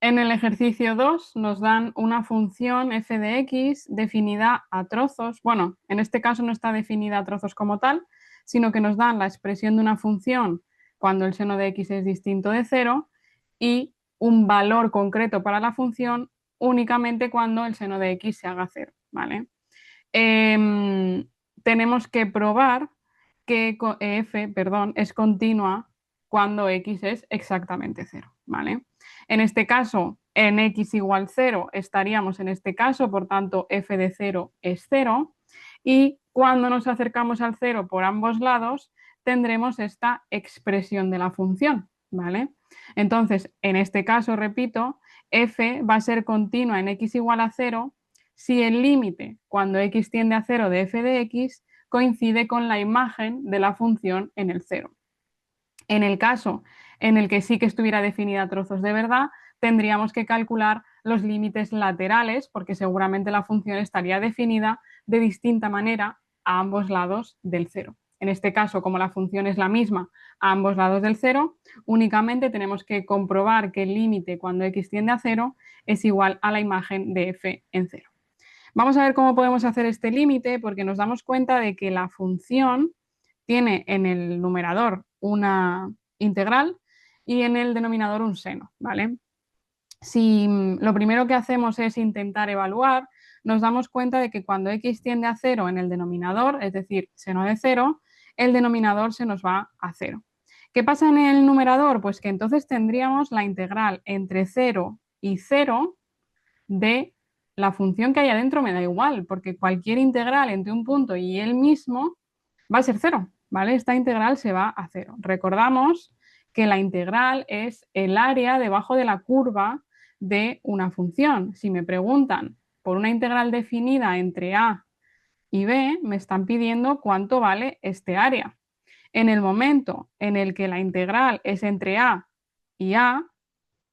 En el ejercicio 2 nos dan una función f de x definida a trozos. Bueno, en este caso no está definida a trozos como tal, sino que nos dan la expresión de una función cuando el seno de x es distinto de 0 y un valor concreto para la función únicamente cuando el seno de x se haga 0, ¿vale? Tenemos que probar que f, perdón, es continua cuando x es exactamente 0, ¿vale? En este caso, en x igual 0 estaríamos en este caso, por tanto, f de 0 es 0. Y cuando nos acercamos al 0 por ambos lados, tendremos esta expresión de la función, ¿vale? Entonces, en este caso, repito, f va a ser continua en x igual a 0 si el límite cuando x tiende a 0 de f de x coincide con la imagen de la función en el 0. En el caso en el que sí que estuviera definida a trozos de verdad, tendríamos que calcular los límites laterales, porque seguramente la función estaría definida de distinta manera a ambos lados del 0. En este caso, como la función es la misma a ambos lados del 0, únicamente tenemos que comprobar que el límite cuando x tiende a 0 es igual a la imagen de f en 0. Vamos a ver cómo podemos hacer este límite, porque nos damos cuenta de que la función tiene en el numerador una integral y en el denominador un seno, ¿vale? Si lo primero que hacemos es intentar evaluar, nos damos cuenta de que cuando x tiende a 0 en el denominador, es decir, seno de 0, el denominador se nos va a 0. ¿Qué pasa en el numerador? Pues que entonces tendríamos la integral entre 0 y 0 de la función que hay adentro, me da igual, porque cualquier integral entre un punto y él mismo va a ser 0, ¿vale? Esta integral se va a 0. Recordamos que la integral es el área debajo de la curva de una función. Si me preguntan por una integral definida entre a y b, me están pidiendo cuánto vale este área. En el momento en el que la integral es entre a y a,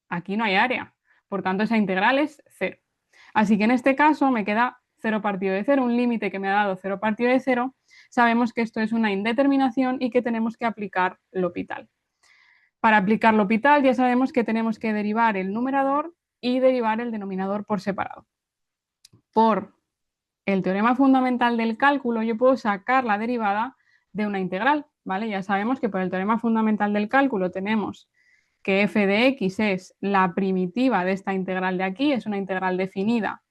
aquí no hay área. Por tanto, esa integral es 0. Así que en este caso me queda 0 partido de 0, un límite que me ha dado 0 partido de 0. Sabemos que esto es una indeterminación y que tenemos que aplicar L'Hopital. Para aplicar L'Hopital ya sabemos que tenemos que derivar el numerador y derivar el denominador por separado. Por el teorema fundamental del cálculo yo puedo sacar la derivada de una integral, ¿vale? Ya sabemos que por el teorema fundamental del cálculo tenemos que f de x es la primitiva de esta integral de aquí, es una integral definida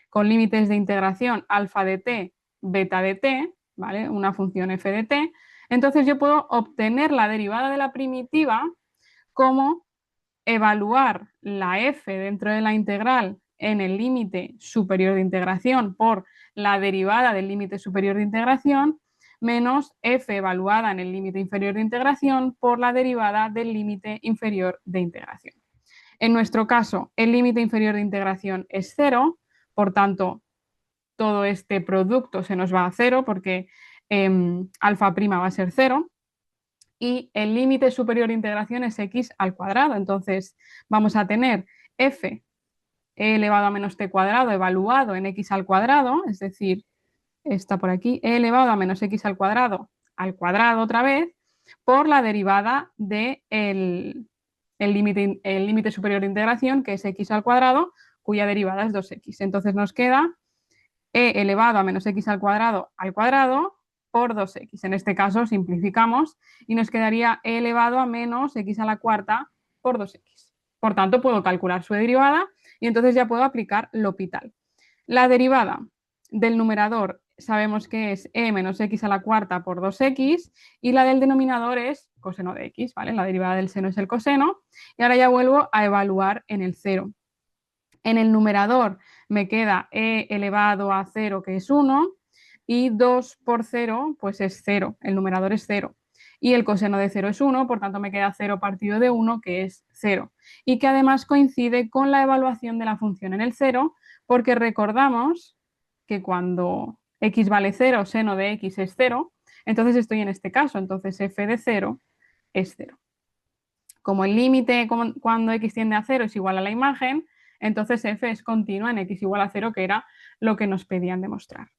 con límites de integración alfa de t, beta de t, ¿vale? Una función f de t. Entonces yo puedo obtener la derivada de la primitiva como evaluar la f dentro de la integral en el límite superior de integración por la derivada del límite superior de integración menos f evaluada en el límite inferior de integración por la derivada del límite inferior de integración. En nuestro caso, el límite inferior de integración es 0, por tanto, todo este producto se nos va a 0 porque alfa prima va a ser 0 y el límite superior de integración es x al cuadrado. Entonces, vamos a tener f e elevado a menos t cuadrado evaluado en x al cuadrado, es decir, está por aquí, e elevado a menos x al cuadrado otra vez, por la derivada del límite superior de integración, que es x al cuadrado, cuya derivada es 2x. Entonces nos queda e elevado a menos x al cuadrado por 2x. En este caso simplificamos y nos quedaría e elevado a menos x a la cuarta por 2x. Por tanto, puedo calcular su derivada y entonces ya puedo aplicar L'Hopital. La derivada del numerador sabemos que es e menos x a la cuarta por 2x y la del denominador es coseno de x, ¿vale? La derivada del seno es el coseno y ahora ya vuelvo a evaluar en el 0. En el numerador me queda e elevado a 0, que es 1, y 2 por 0, pues es 0, el numerador es 0. Y el coseno de 0 es 1, por tanto me queda 0 partido de 1, que es 0. Y que además coincide con la evaluación de la función en el 0, porque recordamos que cuando x vale 0, seno de x es 0, entonces estoy en este caso, entonces f de 0 es 0. Como el límite cuando x tiende a 0 es igual a la imagen, entonces f es continua en x igual a 0, que era lo que nos pedían demostrar.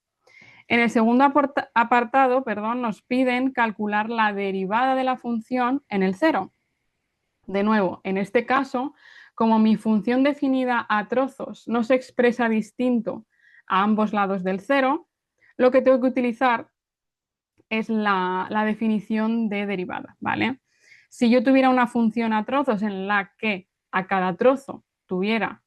En el segundo apartado, nos piden calcular la derivada de la función en el 0. De nuevo, en este caso, Como mi función definida a trozos no se expresa distinto a ambos lados del cero, lo que tengo que utilizar es la definición de derivada, ¿vale? Si yo tuviera una función a trozos en la que a cada trozo tuviera,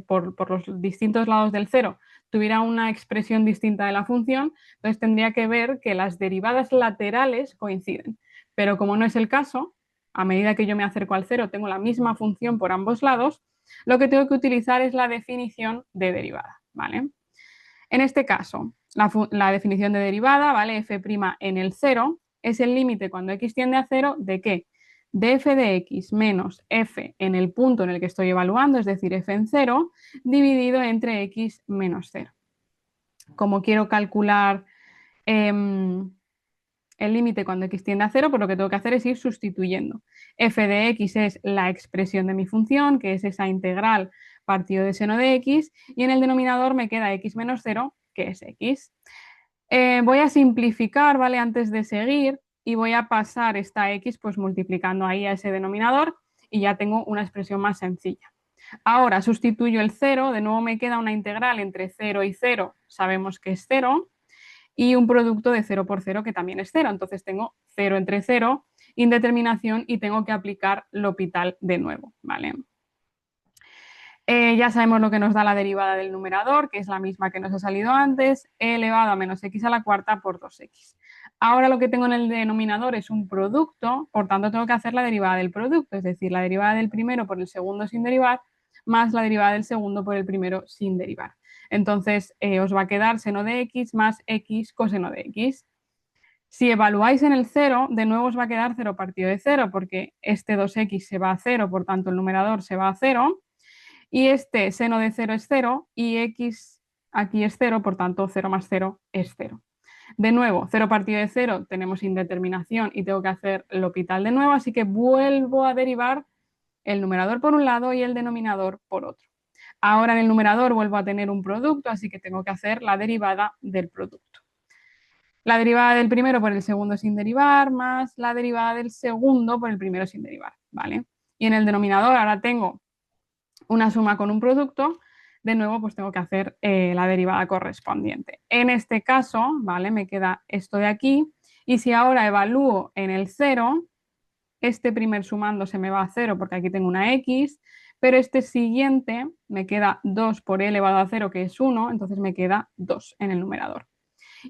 por los distintos lados del cero, tuviera una expresión distinta de la función, entonces tendría que ver que las derivadas laterales coinciden. Pero como no es el caso, a medida que yo me acerco al cero tengo la misma función por ambos lados, lo que tengo que utilizar es la definición de derivada, ¿vale? En este caso, la definición de derivada, ¿vale? F' en el cero es el límite cuando x tiende a cero de qué? De f de x menos f en el punto en el que estoy evaluando, es decir, f en cero, dividido entre x menos cero. Como quiero calcular el límite cuando x tiende a cero, pues lo que tengo que hacer es ir sustituyendo. F de x es la expresión de mi función, que es esa integral partido de seno de x, y en el denominador me queda x menos 0, que es x. Voy a simplificar, ¿vale? Antes de seguir, y voy a pasar esta x pues multiplicando ahí a ese denominador, y ya tengo una expresión más sencilla. Ahora sustituyo el 0, de nuevo me queda una integral entre 0 y 0, sabemos que es 0, y un producto de 0 por 0 que también es 0. Entonces tengo 0 entre 0, indeterminación, y tengo que aplicar L'Hopital de nuevo, ¿vale? Ya sabemos lo que nos da la derivada del numerador, que es la misma que nos ha salido antes, e elevado a menos x a la cuarta por 2x. Ahora lo que tengo en el denominador es un producto, por tanto tengo que hacer la derivada del producto, es decir, la derivada del primero por el segundo sin derivar, más la derivada del segundo por el primero sin derivar. Entonces os va a quedar seno de x más x coseno de x. Si evaluáis en el 0, de nuevo os va a quedar 0 partido de 0, porque este 2x se va a 0, por tanto el numerador se va a 0, y este seno de 0 es 0, y x aquí es 0, por tanto 0 más 0 es 0. De nuevo, 0 partido de 0 tenemos indeterminación y tengo que hacer L'Hopital de nuevo, así que vuelvo a derivar el numerador por un lado y el denominador por otro. Ahora en el numerador vuelvo a tener un producto, así que tengo que hacer la derivada del producto. La derivada del primero por el segundo sin derivar, más la derivada del segundo por el primero sin derivar, ¿vale? Y en el denominador ahora tengo una suma con un producto, de nuevo pues tengo que hacer la derivada correspondiente. En este caso, ¿vale? Me queda esto de aquí, y si ahora evalúo en el 0, este primer sumando se me va a 0 porque aquí tengo una x, pero este siguiente me queda 2 por e elevado a 0, que es 1, entonces me queda 2 en el numerador.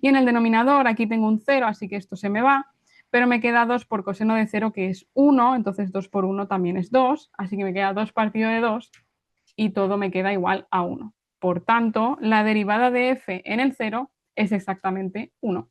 Y en el denominador aquí tengo un 0, así que esto se me va, pero me queda 2 por coseno de 0, que es 1, entonces 2 por 1 también es 2, así que me queda 2 partido de 2 y todo me queda igual a 1. Por tanto, la derivada de f en el 0 es exactamente 1.